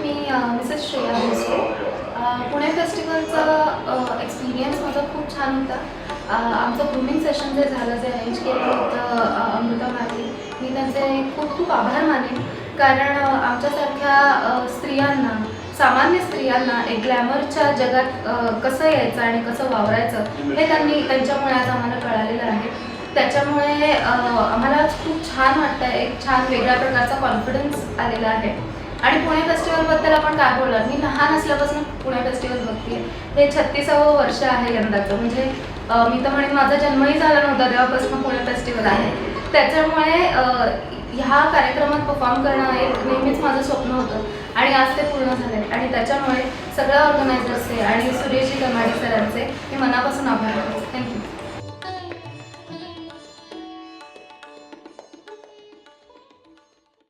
मी Mrs Shreya Bhosale. Pune फेस्टिवलचा experience माझा खूप छान होता. आमचं ग्रूमिंग सेशन जे झालं, जे अरेंज केलं होतं अमृता मॅमनी, मी त्यांचे खूप खूप आभार मानेन. कारण आमच्यासारख्या स्त्रियांना, सामान्य स्त्रियांना एक ग्लॅमरच्या जगात कसं यायचं आणि कसं वावरायचं हे त्यांच्यामुळे आज आम्हाला कळालेलं आहे. त्याच्यामुळे आम्हाला खूप छान वाटतं. एक छान वेगळ्या प्रकारचा कॉन्फिडन्स आलेला आहे. आणि पुणे फेस्टिवलबद्दल आपण काय बोलणार, मी लहान असल्यापासून पुणे फेस्टिवल बघते. हे 36वं वर्ष आहे यंदाचं. म्हणजे मी तर म्हणेन माझा जन्मही झाला नव्हता तेव्हापासून पुणे फेस्टिवल आहे. त्याच्यामुळे ह्या कार्यक्रमात परफॉर्म करणं एक नेहमीच माझं स्वप्न होतं आणि आज ते पूर्ण झालं. आणि त्याच्यामुळे सगळ्या ऑर्गनायझर्सचे आणि सुरेशजी कमाडी सरांचे मी मनापासून आभार मानते. थँक्यू.